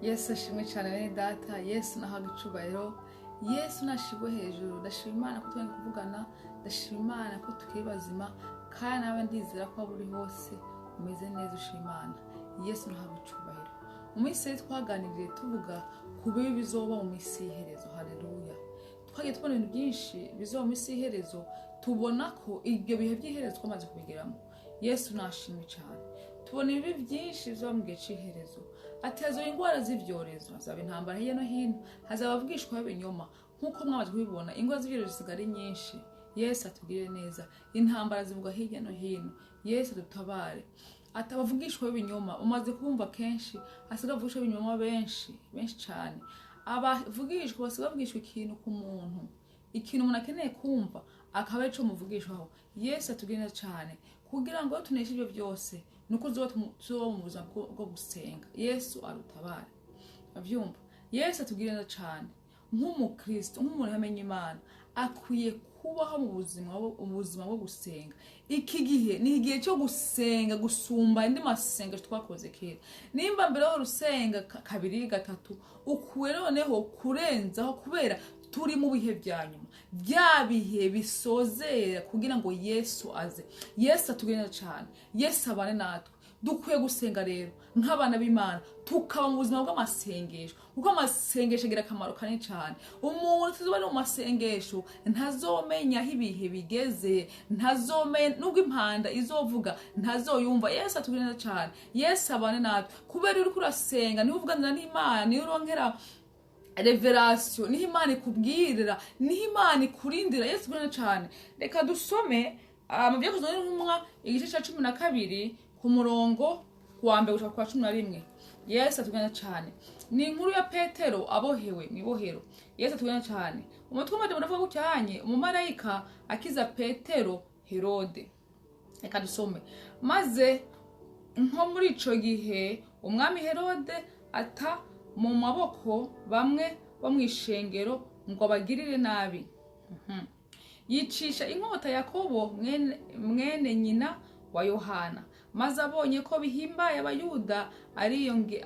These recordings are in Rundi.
Yesu ashimwe cyane bene data. Yesu nahaga icubahiro. Yesu nashibwe hejuru. Ndashima Imana ko twari kuvugana. Ndashima Imana ko tukiri bazima kandi nawe ndizera ko buri hose umeze neza. Ushima Imana. Yesu nahaga icubahiro. Umunsi twaganiriye tuvuga ku bibi bizoba mu minsi y'iherezo. Haleluya. Twagiye tubona ibintu byinshi bizoba mu minsi y'iherezo, tubona ko ibyo bihe by'iherezo twamaze kubigeramo. Yesu nashimwe cyane. Tubona ibibi byinshi bizoba mu gihe cy'iherezo. Hazaza indwara z'ibyorezo, hazaba intambara hirya no hino, hazaba abavugishwa b'ibinyoma. Nk'uko mwamaze kubibona, indwara z'ibyorezo zisigaye nyinshi. Yesu atugirire neza. Intambara zivuga hirya no hino. Yesu dutabare. Atabavugishwa b'ibinyoma, umaze kumva kenshi, hasigaye abavugishwa b'ibinyoma benshi cyane. Abavugishwa basigaye bavugishwa ikintu ku muntu. Ikintu umuntu akeneye kumva, akaba arico muvugishwaho. Yesu atugirire neza cyane. Kugira ngo tuneshe ibyo byose, nuko tuzoba mu buzima bwo gusenga. Yesu arutabare. Avyumva. Yesu atugirira neza cyane. Nk'umukristo, nk'umuntu yamenye Imana, akwiye kubaho mu buzima bwo gusenga. Iki gihe ni igihe cyo gusenga gusumba indi masenga twakoze kera. Nimba mbere ho rusenga kabiri gatatu, ukuwe noneho kurenzaho kubera turi mu bihe bya nyuma. Bya bihe bisozera kugira ngo Yesu aze. Yesu atugirira cyane. Yesu abane natwe. Dukwiye gusenga rero nk'abana b'Imana, tukaba mu buzima bw'amasengesho, kuko amasengesho agira akamaro kanini cyane. Umuntu tuzoba mu masengesho ntazomenya aho ibihe bigeze, ntazomenya nubwo impanda izovuga ntazoyumva. Yesu atugirira cyane. Yesu abane natwe. Kubera uri kurasenga niho uvuganira n'Imana, niho uronkera revelation, niho Imana ikubwirira, niho Imana ikurindira. Yesu atugirira cyane. Reka dusome mu byakozwe n'intumwa igice cya 12 ku murongo wa mbere gushika kwa 11. Yesu atugirira cyane. Ni inkuru ya Petero abohewe mwibohero. Yesu atugirira cyane. Umutwe w'amajambo uravuga gucyanye umumarayika akiza Petero Herode. Reka dusome. Maze nko muri ico gihe umwami Herode ata mu maboko bamwe bamwishengero ngo abagirire nabi. Yicisha inkota Yakobo mwene nyina wa Yohana. Maze abonye ko bihimbaye abayuda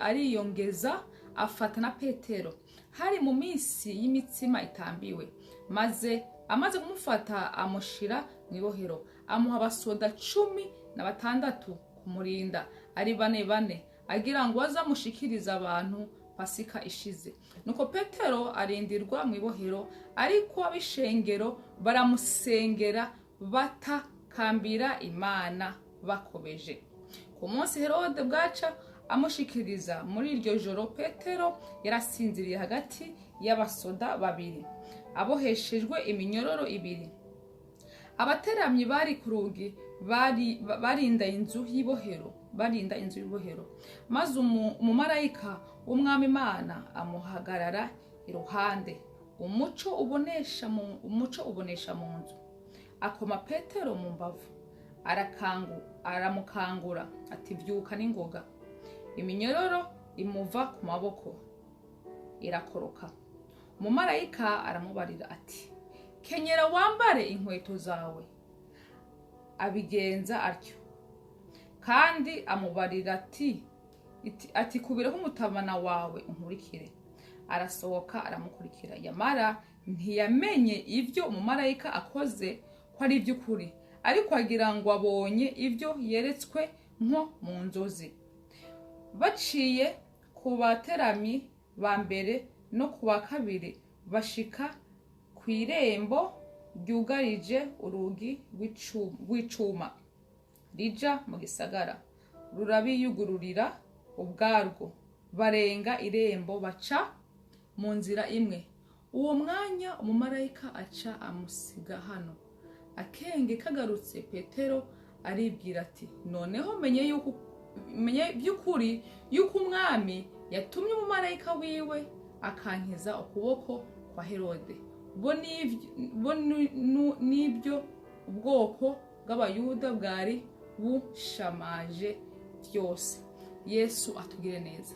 ariyongeza afata na Petero. Hari mu minsi y'imitsima itambiwe. Maze amaze kumufata amushira mwibohero. Amuha abasoda 16 kumurinda ari bane agira ngo azamushikiriza abantu Pasika ishize. Nuko Petero arindirwa mwibohero, ariko abishengero baramusengera batakambira Imana bakobeje. Ku munsi Herode bwaca amushikiriza muri iryo joro, Petero yarasinziriye hagati y'abasoda babiri aboheshejwe iminyororo 2. Abateramyi bari ku rugi barinda inzu y'Ibohero. Maze umumarayika w'umwami Imana amuhagarara iruhande. Umuco ubonesha mu nzu. Akoma Petero mu mbavu. Aramukangura ati vyuka n'ingoga. Iminyororo imuva ku maboko irakoroka. Umumarayika aramubarira ati kenyera wambare inkweto zawe. Abigenza atyo. Kandi amubarira ati kubireho umutabana wawe unkurikire. Arasohoka aramukurikira. Yamara ntiyamenye ivyo umumarayika akoze ko ari iby'ukuri, ariko agira ngo abonye ibyo yeretswe nko mu nzozi. Baciye ku bateramyi ba mbere no ku wa kabiri bashika ku irembo ryugarije urugi rw'icuma rija mu gisagara. Rurabiyugururira ubwarwo. Barenga irembo baca mu nzira imwe. Uwo mwanya umumarayika aca amusiga hano. Akenge kagarutse Petero aribwira ati noneho menye by'ukuri yuko umwami yatumye umumarayika wiwe akankiza ukuboko kwa Herode. Bo nibyo ubwoko bw'abayuda bwari bushamaje byose. Yesu atugire neza.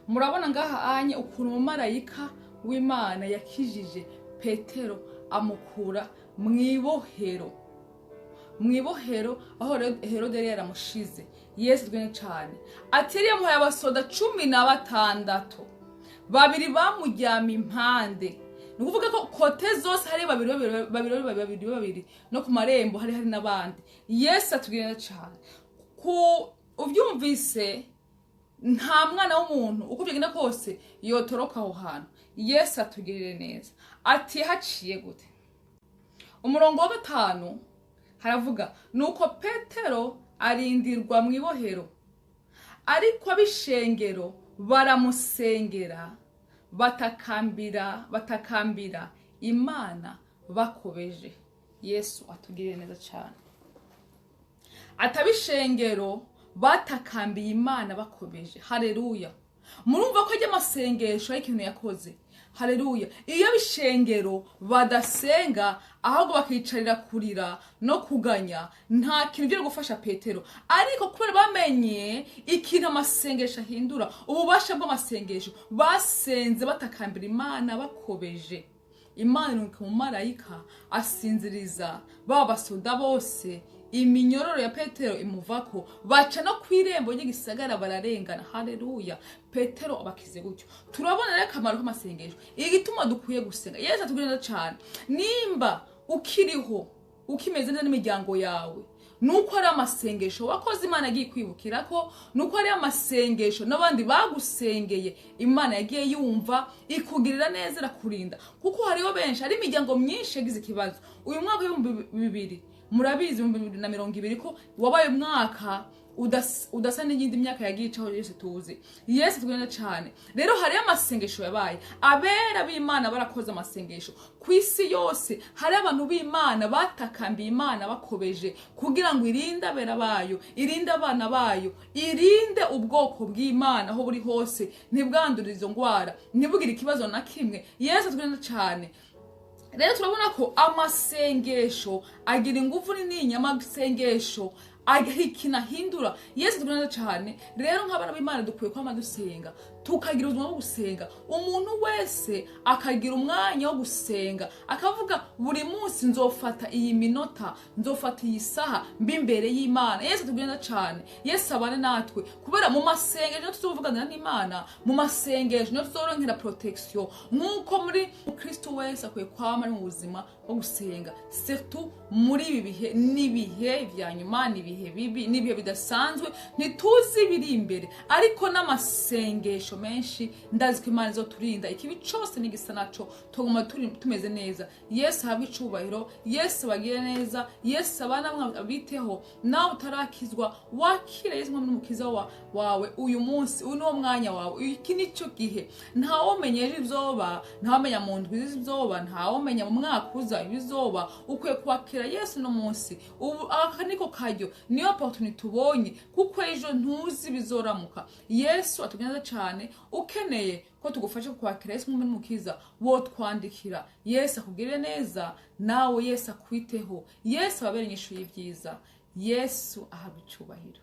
Murabona ngaha anye ukuntu umumarayika w'Imana yakijije Petero amukura mwibohero. mwibohero aho Herode yari yaramushize. Yesu twene cyane ati yari yamuhaye abasoda 16 babiri bamujyama impande. Nukuvuga ko kote zose hari babiri no ku marembo hari nabandi. Yesu atugirira cyane ku uvyumvise nta mwana w'umuntu uko byagenda kose yotoroka aho hantu. Yesu atugirire neza. Ati haciye gute? Umurongo wa 5 haravuga nuko Petero arindirwa mwibohero, ariko abishengero baramusengera batakambira Imana bakobeje. Yesu atugirire neza cyane. Atabishengero batakambiye Imana bakobeje. Haleluya. Murumva ko ajya amasengesho y'ikintu yakoze. Haleluya. Iyo bishengero badasenga ahubwo bakicarira kurira no kuganya, nta kintu byo gufasha Petero. Ariko kubera bamenye ikintu amasengesho ahindura, ububasha bw'amasengesho, basenze batakambira Imana bakobeje. Imana nuko umumarayika asinziriza babasoda bose, iminyororo ya Petero imuvako, baca no kwirembo ry'igisagara bararengana. Haleluya. Petero abakize gutyo. Turabona rero akamaro k'amasengesho, igituma dukwiye gusenga. Yesu atugirira cyane. Nimba ukiriho ukimeze neza n'imiryango yawe, nuko ari amasengesho wakoze Imana yagiye kwibukira ko, nuko ari amasengesho n'abandi bagusengeye Imana yagiye yumva ikugirira neza irakurinda. Kuko hariho benshi, ari imiryango myinshi yagize ikibazo. Uyu mwaka w'2020 murabizi 2020 ko wabaye umwaka udasa n'iyindi myaka yagiye icaho Yesu tuzi. Yesu tugenda cyane. Rero hari amasengesho yabaye, abera b'Imana barakoze amasengesho kwisi yose. Hari abantu b'Imana batakambiye Imana bakobeje kugira ngo irinde abera bayo, irinde abana bayo, irinde ubwoko bw'Imana aho buri hose, ntibwandurire izo ngwara, ntibugire ikibazo na kimwe. Yesu tugenda cyane. Rero turabona ko amasengesho agira ingufu nini, amasengesho agahikina hindura. Yesu tugenda cyane. Rero nk'abana b'Imana dukwiye kwama dusenga, tukagira ubuzima bwo gusenga. Umuntu wese akagira umwanya wo gusenga, akavuga buri munsi nzofata iyi minota, nzofata iyi saha mbimbere y'Imana. Yesu tugenda cyane. Yesu abane natwe, kubera mu masengesho tuzovuganira n'Imana, mu masengesho no tuzoronkera protection. Nkuko muri Kristo wese akwiye kwama mu buzima bwo gusenga, surtout muri ibi bihe n'ibihe vya nyuma, n'ibihe bibi, n'ibihe bidasanzwe, ntituzi biri imbere. Ariko n'amasengesho menshi ndazi ko Imana izoturinda ikibi cyose n'igisa naco, tuguma tumeze neza. Yesu habwe icubahiro. Yesu bagire neza. Yesu abana abiteho. Nawe utarakizwa, wakire Yesu n'umukiza wawe uyu munsi. Uyu niwo mwanya wawe. Iki nicyo gihe. Ntawomenya ibizoba, ntawomenya mu ndwi ibizoba, ntawomenya mu mwaka uza ibizoba. Ukwiye kwakira Yesu no munsi. Ubu akaniko kajyo niyo opportunity tubonye, kuko ejo ntuzi bizoramuka. Yesu atugenda cyane. Ukeneye ko tugufasha kwakira Yesu n'umukiza, wo twandikira. Yesu akugire neza, nawe Yesu akwiteho. Yesu ababere inyishu y'ibyiza. Yesu ahabwe icubahiro.